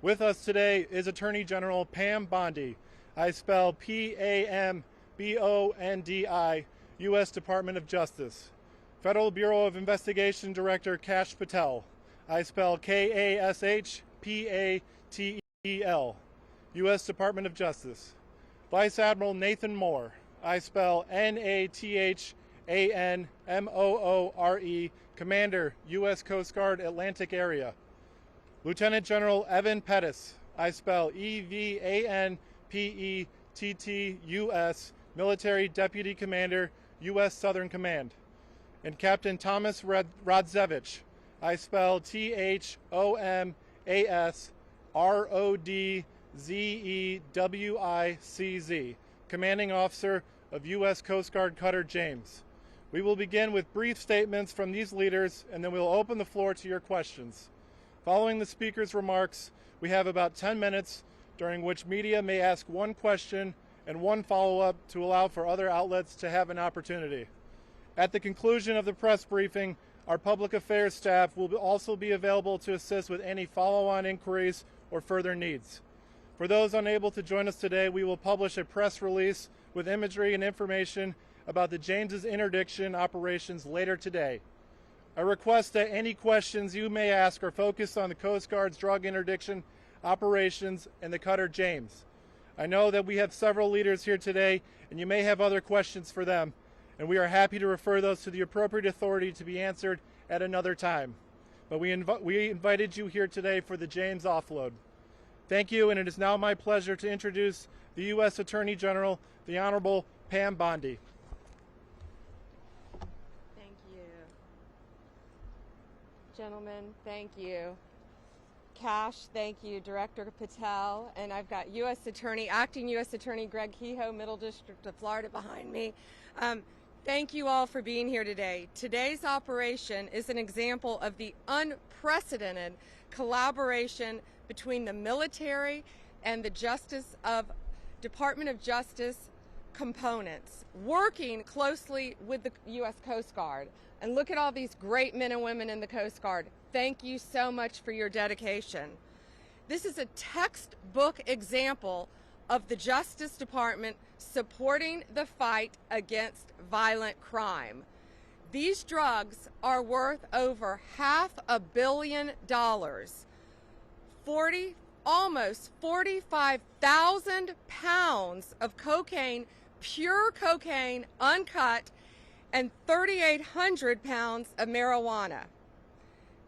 With us today is Attorney General Pam Bondi. I spell P-A-M-B-O-N-D-I, U.S. Department of Justice. Federal Bureau of Investigation Director Kash Patel. I spell K-A-S-H-P-A-T-E-L, U.S. Department of Justice. Vice Admiral Nathan Moore. I spell N-A-T-H-A-N-M-O-O-R-E, Commander, U.S. Coast Guard, Atlantic Area. Lieutenant General Evan Pettis. I spell E-V-A-N-P-E-T-T-U-S, Military Deputy Commander, U.S. Southern Command. And Captain Thomas Rodzevich. I spell T-H-O-M-A-S-R-O-D-Z-E-W-I-C-Z, Commanding Officer of U.S. Coast Guard Cutter James. We will begin with brief statements from these leaders, and then we'll open the floor to your questions. Following the speaker's remarks, we have about 10 minutes during which media may ask one question and one follow-up to allow for other outlets to have an opportunity. At the conclusion of the press briefing, our public affairs staff will also be available to assist with any follow-on inquiries or further needs. For those unable to join us today, we will publish a press release with imagery and information about the James's interdiction operations later today. I request that any questions you may ask are focused on the Coast Guard's drug interdiction operations and the cutter James. I know that we have several leaders here today, and you may have other questions for them, and we are happy to refer those to the appropriate authority to be answered at another time. But we invited you here today for the James offload. Thank you, and it is now my pleasure to introduce the U.S. Attorney General, the Honorable Pam Bondi. Gentlemen, thank you. Cash, thank you. Director Patel, and I've got Acting U.S. Attorney Greg Kehoe, Middle District of Florida behind me. Thank you all for being here today. Today's operation is an example of the unprecedented collaboration between the military and the Department of Justice components, working closely with the U.S. Coast Guard. And look at all these great men and women in the Coast Guard. Thank you so much for your dedication. This is a textbook example of the Justice Department supporting the fight against violent crime. These drugs are worth over $500 million. Almost 45,000 pounds of cocaine, pure cocaine, uncut, and 3,800 pounds of marijuana.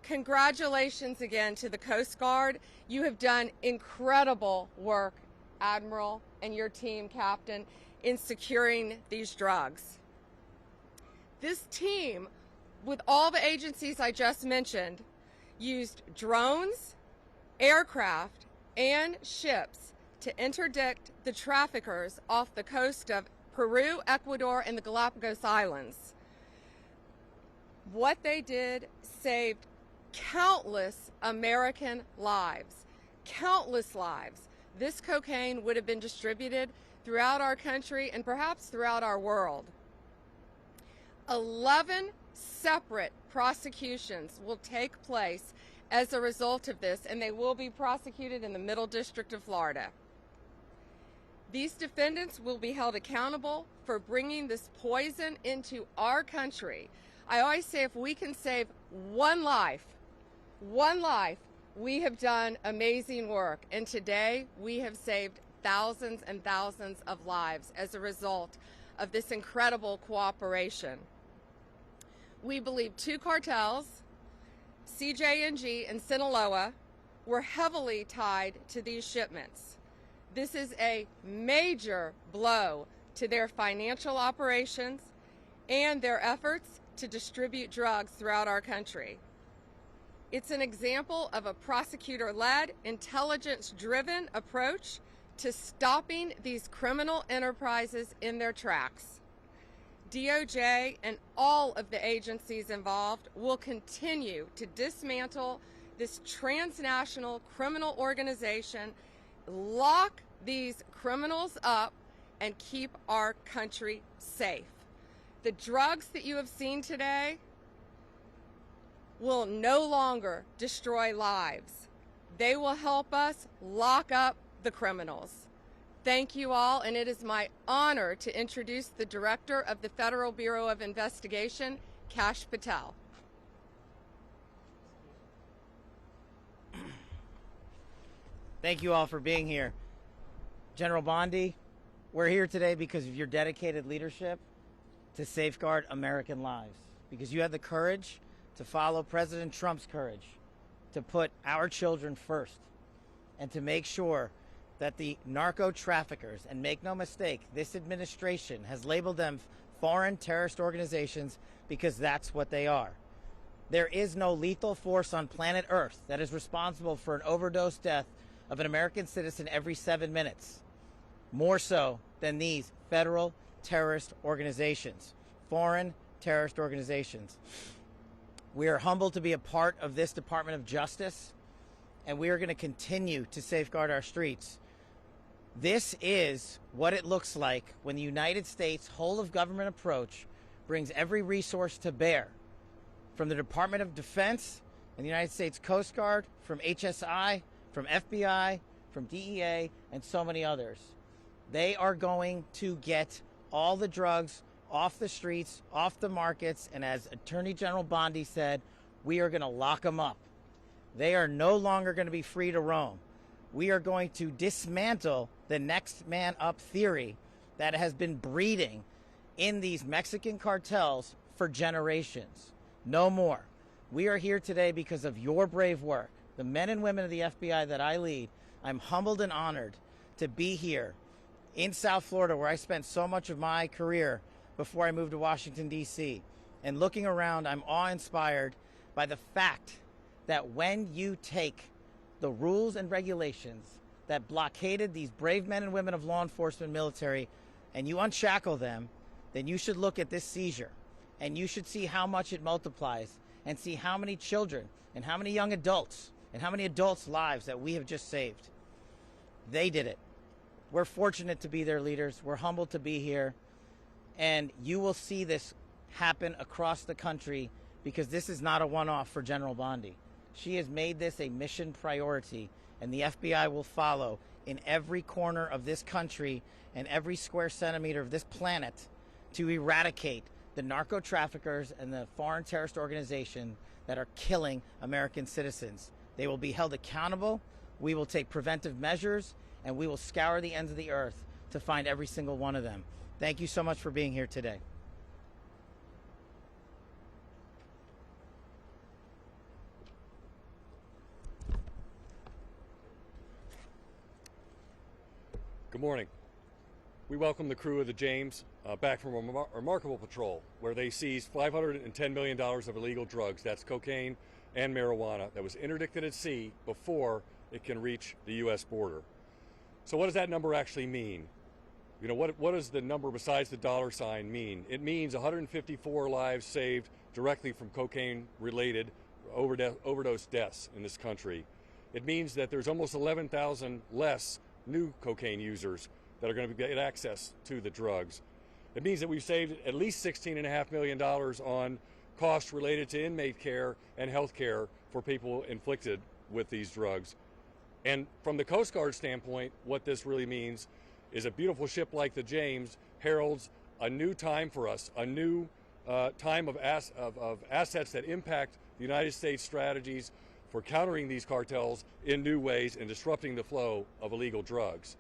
Congratulations again to the Coast Guard. You have done incredible work, Admiral, and your team, Captain, in securing these drugs. This team, with all the agencies I just mentioned, used drones, aircraft, and ships to interdict the traffickers off the coast of Peru, Ecuador, and the Galapagos Islands. What they did saved countless American lives, countless lives. This cocaine would have been distributed throughout our country and perhaps throughout our world. 11 separate prosecutions will take place as a result of this, and they will be prosecuted in the Middle District of Florida. These defendants will be held accountable for bringing this poison into our country. I always say if we can save one life, we have done amazing work. And today we have saved thousands and thousands of lives as a result of this incredible cooperation. We believe two cartels, CJ&G and Sinaloa, were heavily tied to these shipments. This is a major blow to their financial operations and their efforts to distribute drugs throughout our country. It's an example of a prosecutor-led, intelligence-driven approach to stopping these criminal enterprises in their tracks. DOJ and all of the agencies involved will continue to dismantle this transnational criminal organization, lock these criminals up, and keep our country safe. The drugs that you have seen today will no longer destroy lives. They will help us lock up the criminals. Thank you all, and it is my honor to introduce the Director of the Federal Bureau of Investigation, Patel. Thank you all for being here. General Bondi, we're here today because of your dedicated leadership to safeguard American lives, because you had the courage to follow President Trump's courage to put our children first and to make sure that the narco traffickers, and make no mistake, this administration has labeled them foreign terrorist organizations because that's what they are. There is no lethal force on planet Earth that is responsible for an overdose death of an American citizen every 7 minutes, more so than these federal terrorist organizations, foreign terrorist organizations. We are humbled to be a part of this Department of Justice, and we are going to continue to safeguard our streets. This is what it looks like when the United States whole of government approach brings every resource to bear, from the Department of Defense and the United States Coast Guard, from HSI, from FBI, from DEA, and so many others. They are going to get all the drugs off the streets, off the markets, and as Attorney General Bondi said, we are going to lock them up. They are no longer going to be free to roam. We are going to dismantle the next man up theory that has been breeding in these Mexican cartels for generations. No more. We are here today because of your brave work. The men and women of the FBI that I lead, I'm humbled and honored to be here in South Florida, where I spent so much of my career before I moved to Washington, D.C. And looking around, I'm awe-inspired by the fact that when you take the rules and regulations that blockaded these brave men and women of law enforcement military and you unshackle them, then you should look at this seizure and you should see how much it multiplies and see how many children and how many young adults and how many adults' lives that we have just saved. They did it. We're fortunate to be their leaders. We're humbled to be here. And you will see this happen across the country because this is not a one-off for General Bondi. She has made this a mission priority, and the FBI will follow in every corner of this country and every square centimeter of this planet to eradicate the narco traffickers and the foreign terrorist organization that are killing American citizens. They will be held accountable. We will take preventive measures, and we will scour the ends of the earth to find every single one of them. Thank you so much for being here today. Good morning. We welcome the crew of the James back from a remarkable patrol where they seized $510 million of illegal drugs, that's cocaine and marijuana, that was interdicted at sea before it can reach the U.S. border. So what does that number actually mean? You know, what does the number besides the dollar sign mean? It means 154 lives saved directly from cocaine-related overdose deaths in this country. It means that there's almost 11,000 less new cocaine users that are going to get access to the drugs. It means that we've saved at least $16.5 million on costs related to inmate care and health care for people inflicted with these drugs. And from the Coast Guard standpoint, what this really means is a beautiful ship like the James heralds a new time for us, a new time of assets that impact the United States strategies for countering these cartels in new ways and disrupting the flow of illegal drugs.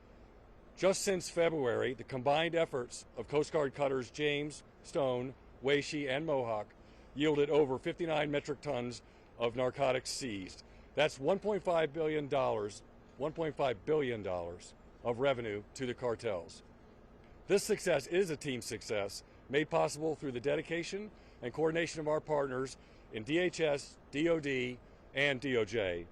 Just since February, the combined efforts of Coast Guard cutters James, Stone, Weiser, and Mohawk yielded over 59 metric tons of narcotics seized. That's $1.5 billion of revenue to the cartels. This success is a team success made possible through the dedication and coordination of our partners in DHS, DOD, and DOJ.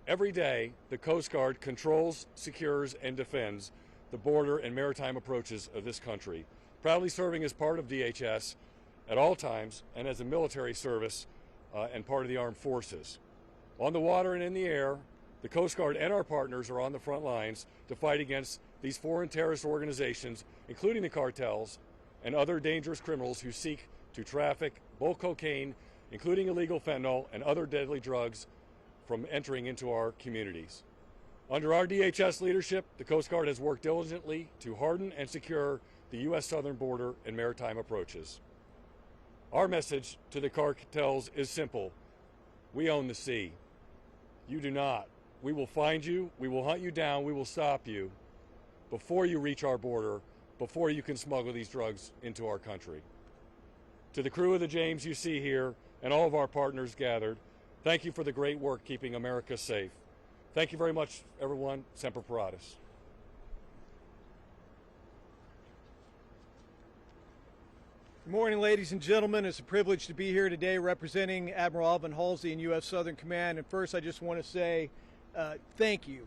Every day, the Coast Guard controls, secures, and defends the border and maritime approaches of this country, proudly serving as part of DHS at all times and as a military service and part of the armed forces. On the water and in the air, the Coast Guard and our partners are on the front lines to fight against these foreign terrorist organizations, including the cartels and other dangerous criminals who seek to traffic bulk cocaine, including illegal fentanyl and other deadly drugs, from entering into our communities. Under our DHS leadership, the Coast Guard has worked diligently to harden and secure the U.S. southern border and maritime approaches. Our message to the cartels is simple. We own the sea. You do not. We will find you, we will hunt you down, we will stop you before you reach our border, before you can smuggle these drugs into our country. To the crew of the James you see here and all of our partners gathered, thank you for the great work keeping America safe. Thank you very much, everyone. Semper Paratus. Good morning, ladies and gentlemen. It's a privilege to be here today representing Admiral Alvin Halsey in U.S. Southern Command. And first, I just want to say thank you.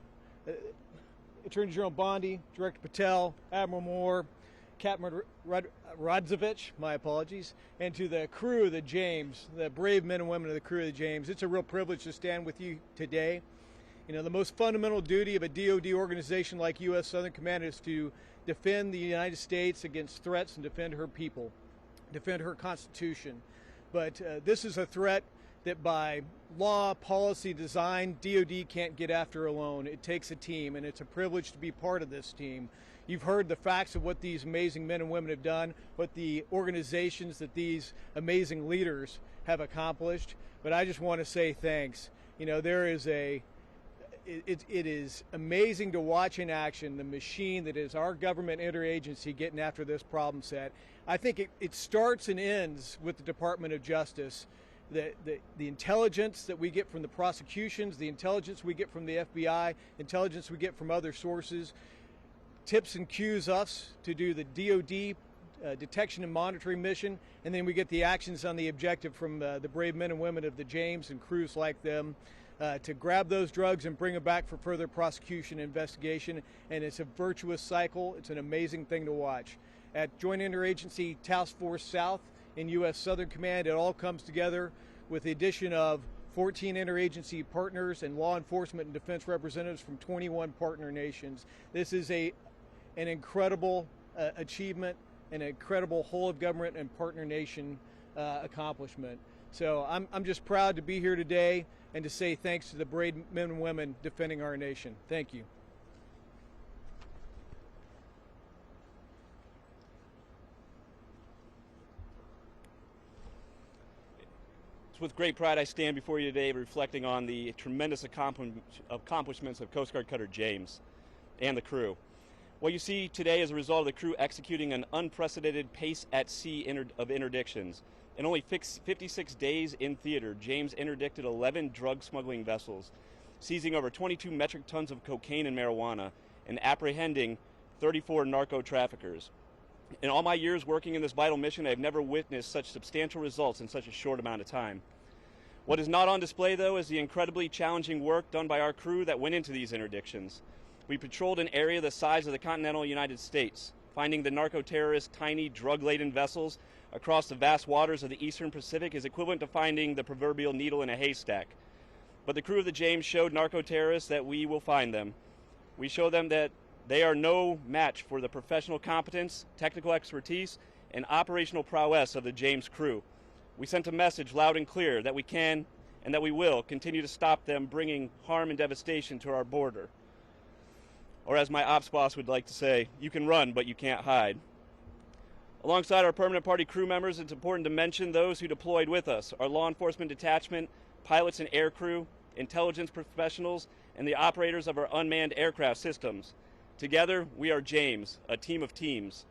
Attorney General Bondi, Director Patel, Admiral Moore, Captain Rodzovich, my apologies, and to the crew of the James, the brave men and women of the crew of the James. It's a real privilege to stand with you today. You know, the most fundamental duty of a DoD organization like U.S. Southern Command is to defend the United States against threats and defend her people, defend her Constitution. But this is a threat that by law, policy, design, DoD can't get after alone. It takes a team, and it's a privilege to be part of this team. You've heard the facts of what these amazing men and women have done, what the organizations that these amazing leaders have accomplished. But I just want to say thanks. You know, it is amazing to watch in action the machine that is our government interagency getting after this problem set. I think it starts and ends with the Department of Justice. The intelligence that we get from the prosecutions, the intelligence we get from the FBI, intelligence we get from other sources, tips and cues us to do the DoD detection and monitoring mission, and then we get the actions on the objective from the brave men and women of the James and crews like them. To grab those drugs and bring them back for further prosecution and investigation. And it's a virtuous cycle. It's an amazing thing to watch. At Joint Interagency Task Force South in U.S. Southern Command, it all comes together with the addition of 14 interagency partners and law enforcement and defense representatives from 21 partner nations. This is an incredible achievement, an incredible whole of government and partner nation accomplishment. So I'm just proud to be here today and to say thanks to the brave men and women defending our nation. Thank you. It's with great pride I stand before you today reflecting on the tremendous accomplishments of Coast Guard Cutter James and the crew. What you see today is a result of the crew executing an unprecedented pace at sea of interdictions. In only 56 days in theater, James interdicted 11 drug smuggling vessels, seizing over 22 metric tons of cocaine and marijuana, and apprehending 34 narco traffickers. In all my years working in this vital mission, I have never witnessed such substantial results in such a short amount of time. What is not on display, though, is the incredibly challenging work done by our crew that went into these interdictions. We patrolled an area the size of the continental United States, finding the narco-terrorists' tiny, drug-laden vessels across the vast waters of the eastern Pacific is equivalent to finding the proverbial needle in a haystack. But the crew of the James showed narco-terrorists that we will find them. We show them that they are no match for the professional competence, technical expertise, and operational prowess of the James crew. We sent a message loud and clear that we can and that we will continue to stop them bringing harm and devastation to our border. Or as my ops boss would like to say, you can run, but you can't hide. Alongside our permanent party crew members, it's important to mention those who deployed with us, our law enforcement detachment, pilots and air crew, intelligence professionals, and the operators of our unmanned aircraft systems. Together, we are James, a team of teams.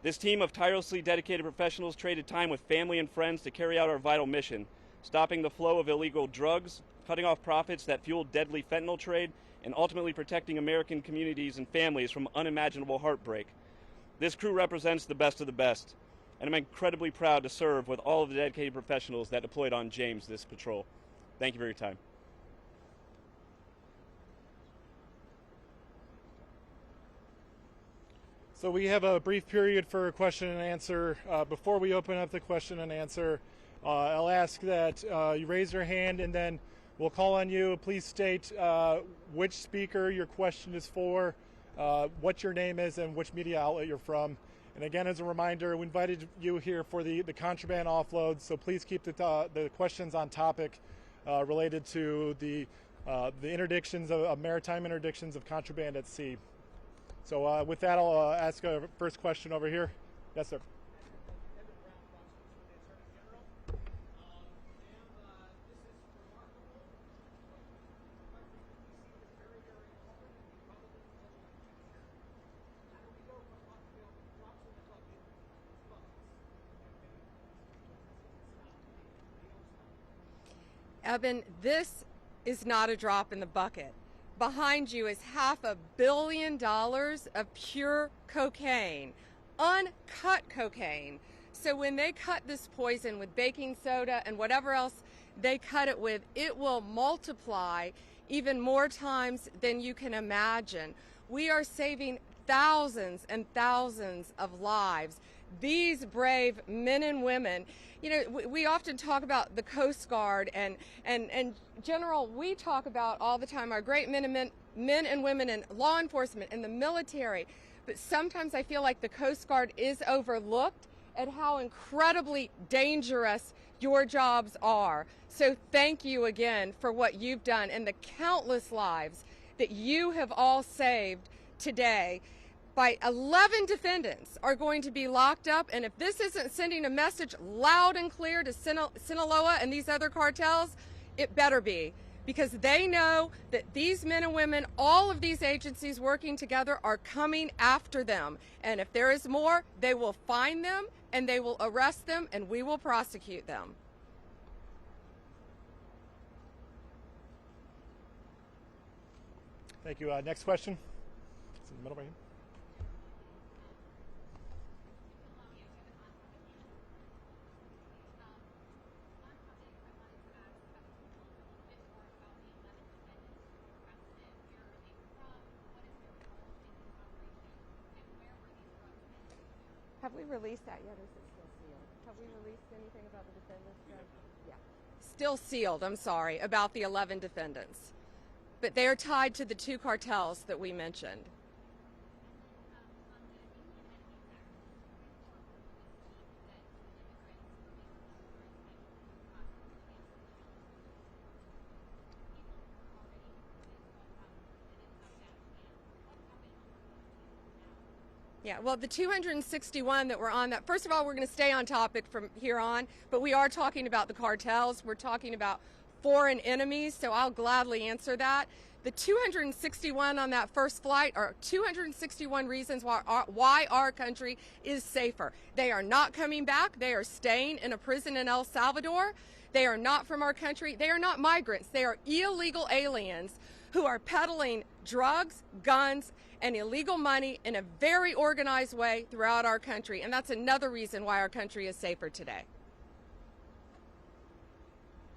This team of tirelessly dedicated professionals traded time with family and friends to carry out our vital mission, stopping the flow of illegal drugs, cutting off profits that fueled deadly fentanyl trade, and ultimately protecting American communities and families from unimaginable heartbreak. This crew represents the best of the best, and I'm incredibly proud to serve with all of the dedicated professionals that deployed on James this patrol. Thank you for your time. So we have a brief period for question and answer. Before we open up the question and answer, I'll ask that you raise your hand and then we'll call on you. Please state which speaker your question is for, what your name is, and which media outlet you're from. And again, as a reminder, we invited you here for the contraband offload, so please keep the questions on topic. related to the interdictions of maritime interdictions of contraband at sea. So with that, I'll ask a first question over here. Yes, sir. Eben, this is not a drop in the bucket. Behind you is $500 million of pure cocaine, uncut cocaine. So when they cut this poison with baking soda and whatever else they cut it with, it will multiply even more times than you can imagine. We are saving thousands and thousands of lives. These brave men and women, you know, we often talk about the Coast Guard and General, we talk about all the time our great men and women in law enforcement and the military, but sometimes I feel like the Coast Guard is overlooked at how incredibly dangerous your jobs are. So thank you again for what you've done and the countless lives that you have all saved today. By 11 defendants are going to be locked up, and if this isn't sending a message loud and clear to Sinaloa and these other cartels, it better be, because they know that these men and women, all of these agencies working together, are coming after them. And if there is more, they will find them and they will arrest them and we will prosecute them. Thank you. Next question. It's in the middle right here. Have we released that yet, or is it still sealed? Have we released anything about the defendants? Yeah. Still sealed, I'm sorry, about the 11 defendants. But they are tied to the 2 cartels that we mentioned. Yeah, well, the 261 that were on that, first of all, we're going to stay on topic from here on, but we are talking about the cartels. We're talking about foreign enemies, so I'll gladly answer that. The 261 on that first flight are 261 reasons why our country is safer. They are not coming back. They are staying in a prison in El Salvador. They are not from our country. They are not migrants. They are illegal aliens who are peddling drugs, guns, and illegal money in a very organized way throughout our country. And that's another reason why our country is safer today.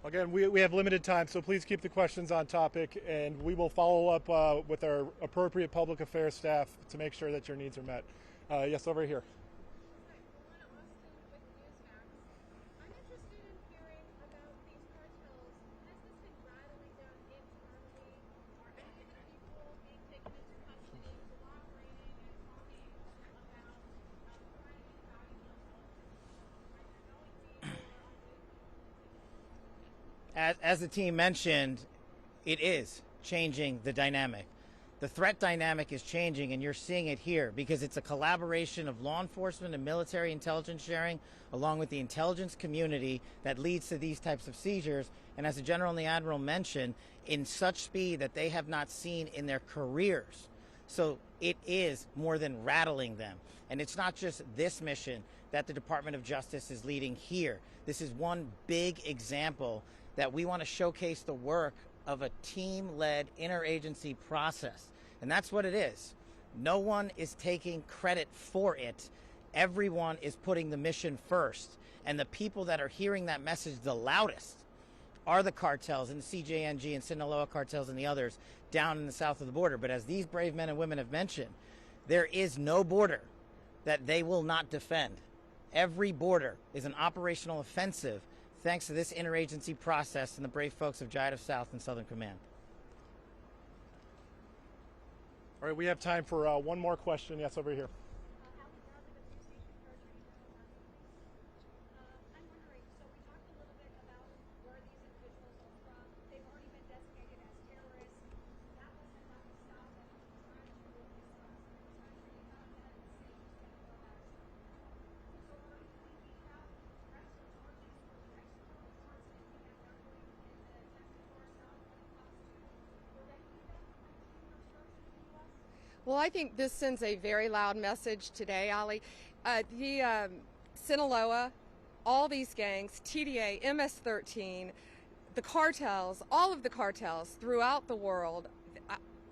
Again, we have limited time, so please keep the questions on topic, and we will follow up with our appropriate public affairs staff to make sure that your needs are met. Yes, over here. As the team mentioned, it is changing the dynamic. The threat dynamic is changing, and you're seeing it here because it's a collaboration of law enforcement and military intelligence sharing along with the intelligence community that leads to these types of seizures. And as the General and the Admiral mentioned, in such speed that they have not seen in their careers. So it is more than rattling them. And it's not just this mission that the Department of Justice is leading here. This is one big example that we want to showcase the work of a team-led interagency process. And that's what it is. No one is taking credit for it. Everyone is putting the mission first. And the people that are hearing that message the loudest are the cartels and the CJNG and Sinaloa cartels and the others down in the south of the border. But as these brave men and women have mentioned, there is no border that they will not defend. Every border is an operational offensive thanks to this interagency process and the brave folks of JIAF South and Southern Command. All right, we have time for one more question. Yes, over here. I'm wondering, so we talked a little bit about where these individuals are from, Well, I think this sends a very loud message today, Ali. Sinaloa, all these gangs, TDA, MS-13, the cartels, all of the cartels throughout the world,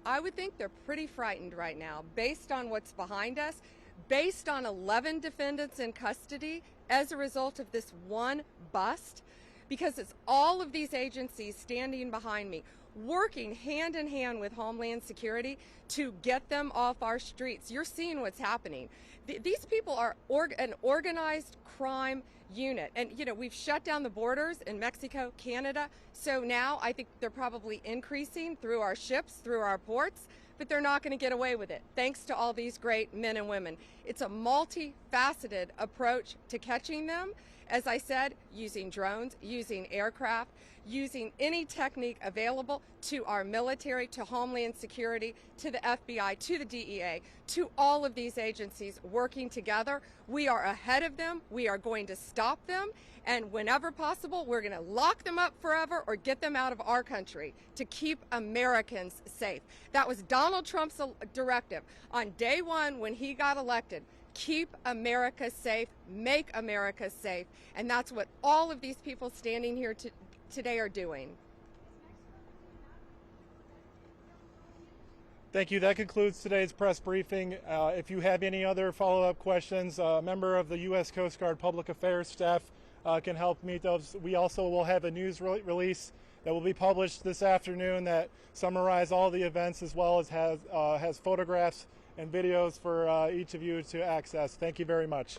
I would think they're pretty frightened right now based on what's behind us, based on 11 defendants in custody as a result of this one bust, because it's all of these agencies standing behind me, working hand in hand with Homeland Security to get them off our streets. You're seeing what's happening. These people are an organized crime unit. And, you know, we've shut down the borders in Mexico, Canada. So now I think they're probably increasing through our ships, through our ports, but they're not going to get away with it, thanks to all these great men and women. It's a multifaceted approach to catching them. As I said, using drones, using aircraft, using any technique available to our military, to Homeland Security, to the FBI, to the DEA, to all of these agencies working together. We are ahead of them. We are going to stop them. And whenever possible, we're going to lock them up forever or get them out of our country to keep Americans safe. That was Donald Trump's directive on day one when he got elected. Keep America safe, make America safe. And that's what all of these people standing here today are doing. Thank you. That concludes today's press briefing. If you have any other follow-up questions, a member of the U.S. Coast Guard Public Affairs staff can help meet those. We also will have a news release that will be published this afternoon that summarize all the events, as well as has photographs and videos for each of you to access. Thank you very much.